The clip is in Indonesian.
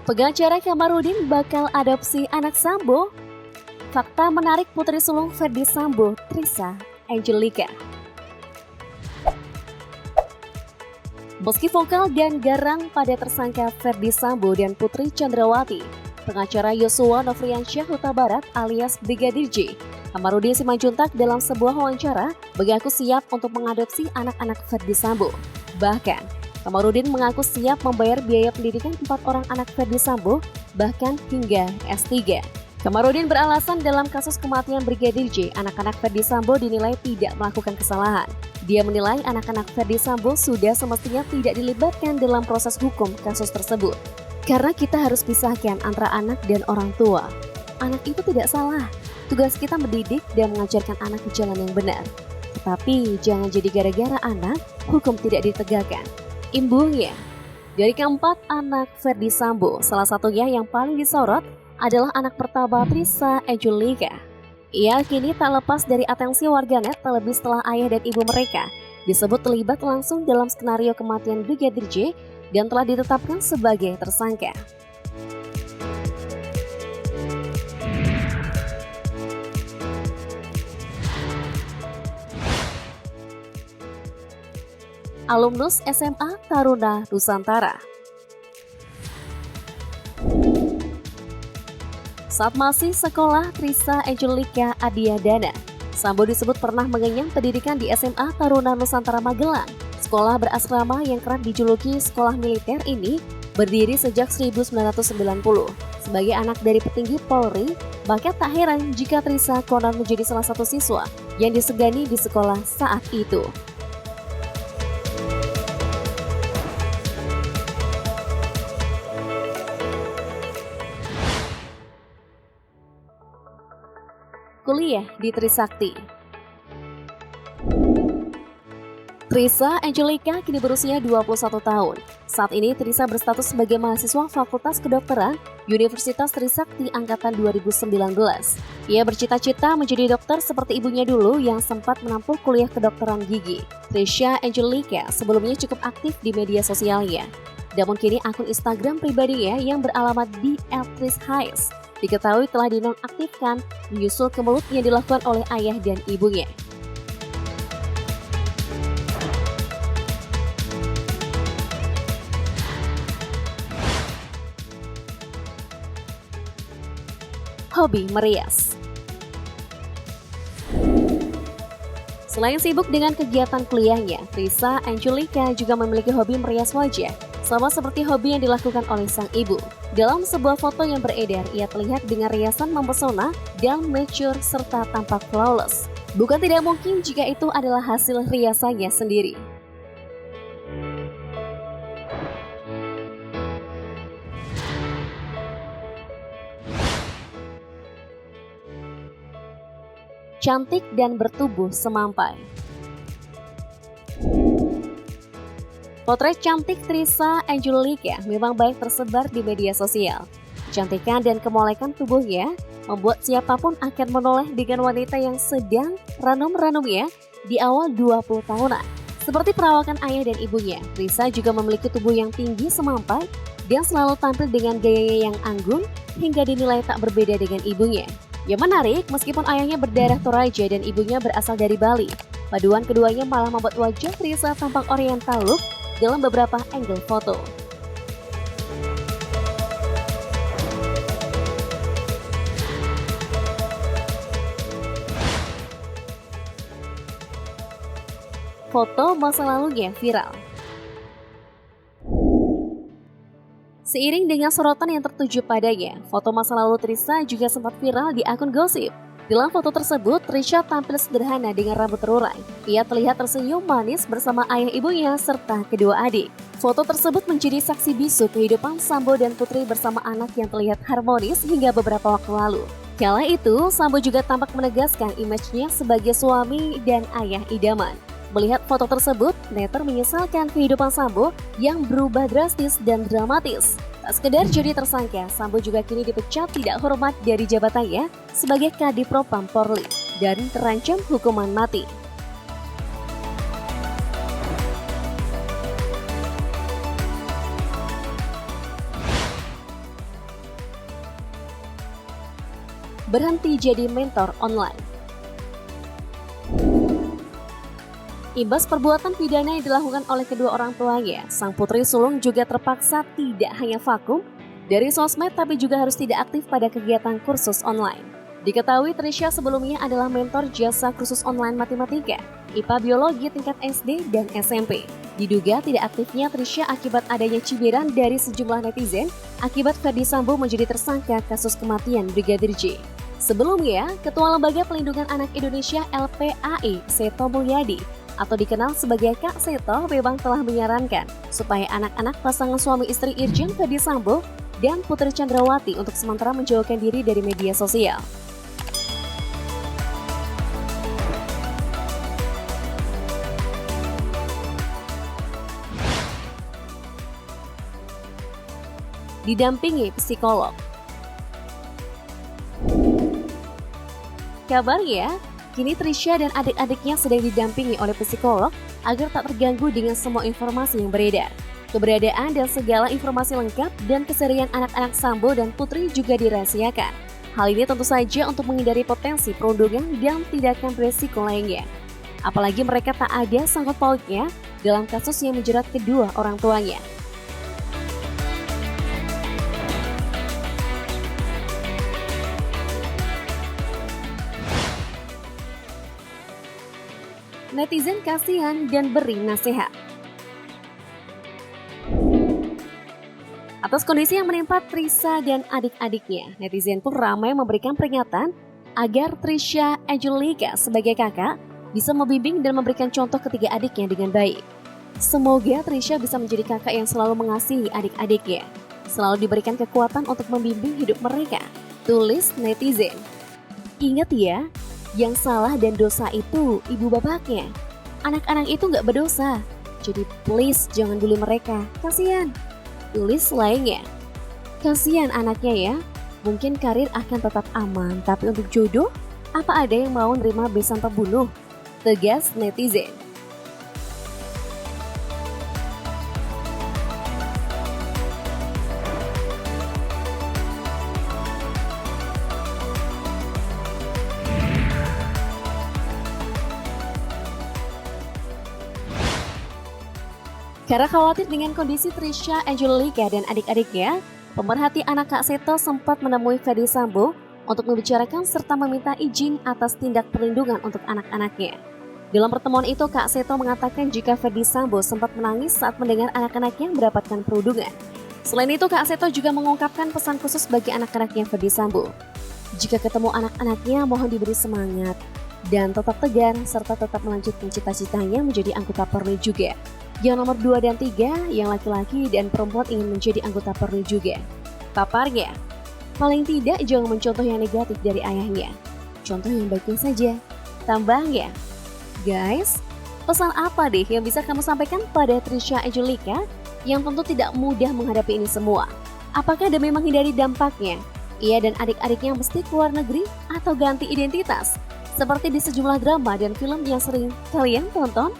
Pengacara Kamarudin bakal adopsi anak Sambo. Fakta menarik putri sulung Ferdy Sambo, Trisha Angelica. Meski vokal dan garang pada tersangka Ferdy Sambo dan Putri Chandrawati, pengacara Yosua Nofriansyah Huta Barat alias Brigadir J, Kamarudin Simanjuntak dalam sebuah wawancara mengaku siap untuk mengadopsi anak-anak Ferdy Sambo. Bahkan, Kamarudin mengaku siap membayar biaya pendidikan 4 orang anak Ferdy Sambo, bahkan hingga S3. Kamarudin beralasan dalam kasus kematian Brigadir J, anak-anak Ferdy Sambo dinilai tidak melakukan kesalahan. Dia menilai anak-anak Ferdy Sambo sudah semestinya tidak dilibatkan dalam proses hukum kasus tersebut. Karena kita harus pisahkan antara anak dan orang tua. Anak itu tidak salah. Tugas kita mendidik dan mengajarkan anak ke jalan yang benar. Tetapi jangan jadi gara-gara anak, hukum tidak ditegakkan. Imbungnya, dari keempat anak Ferdy Sambo, salah satunya yang paling disorot adalah anak pertama Trisha Angelica. Ia kini tak lepas dari atensi warganet terlebih setelah ayah dan ibu mereka disebut terlibat langsung dalam skenario kematian Brigadir J dan telah ditetapkan sebagai tersangka. Alumnus SMA Taruna Nusantara. Saat masih sekolah Trisha Angelica Adiadana, Sambo disebut pernah mengenyam pendidikan di SMA Taruna Nusantara Magelang. Sekolah berasrama yang kerap dijuluki sekolah militer ini berdiri sejak 1990. Sebagai anak dari petinggi Polri, maka tak heran jika Trisha konon menjadi salah satu siswa yang disegani di sekolah saat itu. Kuliah di Trisakti. Trisha Angelica kini berusia 21 tahun. Saat ini Trisha berstatus sebagai mahasiswa Fakultas Kedokteran Universitas Trisakti Angkatan 2019. Ia bercita-cita menjadi dokter seperti ibunya dulu yang sempat menempuh kuliah kedokteran gigi. Trisha Angelica sebelumnya cukup aktif di media sosialnya. Namun kini akun Instagram pribadinya yang beralamat di @trishais diketahui telah dinonaktifkan menyusul kemelut yang dilakukan oleh ayah dan ibunya. Hobi merias. Selain sibuk dengan kegiatan kuliahnya, Trisha Angelica juga memiliki hobi merias wajah, sama seperti hobi yang dilakukan oleh sang ibu. Dalam sebuah foto yang beredar, ia terlihat dengan riasan mempesona dan mature serta tampak flawless. Bukan tidak mungkin jika itu adalah hasil riasannya sendiri. Cantik dan bertubuh semampai. Potret cantik Trisha Angelica memang baik tersebar di media sosial. Kecantikan dan kemolekan tubuhnya membuat siapapun akan menoleh dengan wanita yang sedang ranum-ranumnya di awal 20 tahunan. Seperti perawakan ayah dan ibunya, Trisha juga memiliki tubuh yang tinggi semampai dan selalu tampil dengan gayanya yang anggun hingga dinilai tak berbeda dengan ibunya. Yang menarik, meskipun ayahnya berdarah Toraja dan ibunya berasal dari Bali, paduan keduanya malah membuat wajah Trisha tampak oriental look dalam beberapa angle foto. Foto masa lalunya viral. Seiring dengan sorotan yang tertuju padanya, foto masa lalu Trisha juga sempat viral di akun gosip. Dalam foto tersebut, Trisha tampil sederhana dengan rambut terurai. Ia terlihat tersenyum manis bersama ayah ibunya serta kedua adik. Foto tersebut menjadi saksi bisu kehidupan Sambo dan Putri bersama anak yang terlihat harmonis hingga beberapa waktu lalu. Kala itu, Sambo juga tampak menegaskan image-nya sebagai suami dan ayah idaman. Melihat foto tersebut, netizen menyesalkan kehidupan Sambo yang berubah drastis dan dramatis. Tak sekedar jadi tersangka, Sambo juga kini dipecat tidak hormat dari jabatannya sebagai Kadipropam Polri dan terancam hukuman mati. berhenti jadi mentor online. Imbas perbuatan pidana yang dilakukan oleh kedua orang tuanya, sang putri sulung juga terpaksa tidak hanya vakum dari sosmed tapi juga harus tidak aktif pada kegiatan kursus online. Diketahui Trisha sebelumnya adalah mentor jasa kursus online matematika, IPA biologi tingkat SD dan SMP. Diduga tidak aktifnya Trisha akibat adanya cibiran dari sejumlah netizen akibat Ferdy Sambo menjadi tersangka kasus kematian Brigadir J. Sebelumnya, Ketua Lembaga Pelindungan Anak Indonesia LPAI, Seto Mulyadi, atau dikenal sebagai Kak Seto, memang telah menyarankan supaya anak-anak pasangan suami istri Irjen Ferdy Sambo dan Putri Chandrawati untuk sementara menjauhkan diri dari media sosial. Didampingi psikolog. Kabarnya, kini Trisha dan adik-adiknya sedang didampingi oleh psikolog agar tak terganggu dengan semua informasi yang beredar. Keberadaan dan segala informasi lengkap dan keserian anak-anak Sambo dan Putri juga dirahasiakan. Hal ini tentu saja untuk menghindari potensi perundungan dan tindakan beresiko lainnya. Apalagi mereka tak ada sangkut pautnya dalam kasus yang menjerat kedua orang tuanya. Netizen kasihan dan beri nasihat. Atas kondisi yang menimpa Trisha dan adik-adiknya, netizen pun ramai memberikan peringatan agar Trisha Angelica sebagai kakak bisa membimbing dan memberikan contoh ketiga adiknya dengan baik. Semoga Trisha bisa menjadi kakak yang selalu mengasihi adik-adiknya, selalu diberikan kekuatan untuk membimbing hidup mereka, tulis netizen. Ingat ya, yang salah dan dosa itu ibu bapaknya. Anak-anak itu nggak berdosa. Jadi please jangan bully mereka. Kasian. Tulis lainnya. Kasian anaknya ya. Mungkin karir akan tetap aman. Tapi untuk jodoh, apa ada yang mau nerima besan pembunuh? Tegas netizen. Karena khawatir dengan kondisi Trisha Angelica dan adik-adiknya, pemerhati anak Kak Seto sempat menemui Ferdy Sambo untuk membicarakan serta meminta izin atas tindak perlindungan untuk anak-anaknya. Dalam pertemuan itu, Kak Seto mengatakan jika Ferdy Sambo sempat menangis saat mendengar anak-anaknya mendapatkan perundungan. Selain itu, Kak Seto juga mengungkapkan pesan khusus bagi anak-anaknya Ferdy Sambo. Jika ketemu anak-anaknya, mohon diberi semangat dan tetap tegar serta tetap melanjutkan cita-citanya menjadi anggota Polri juga. Yang nomor 2 dan 3, yang laki-laki dan perempuan ingin menjadi anggota Polri juga. Paparnya, paling tidak jangan mencontoh yang negatif dari ayahnya. Contoh yang baiknya saja. Tambahnya, guys, pesan apa deh yang bisa kamu sampaikan pada Trisha Angelica yang tentu tidak mudah menghadapi ini semua? Apakah demi menghindari dampaknya, ia dan adik-adiknya mesti keluar negeri atau ganti identitas? Seperti di sejumlah drama dan film yang sering kalian tonton?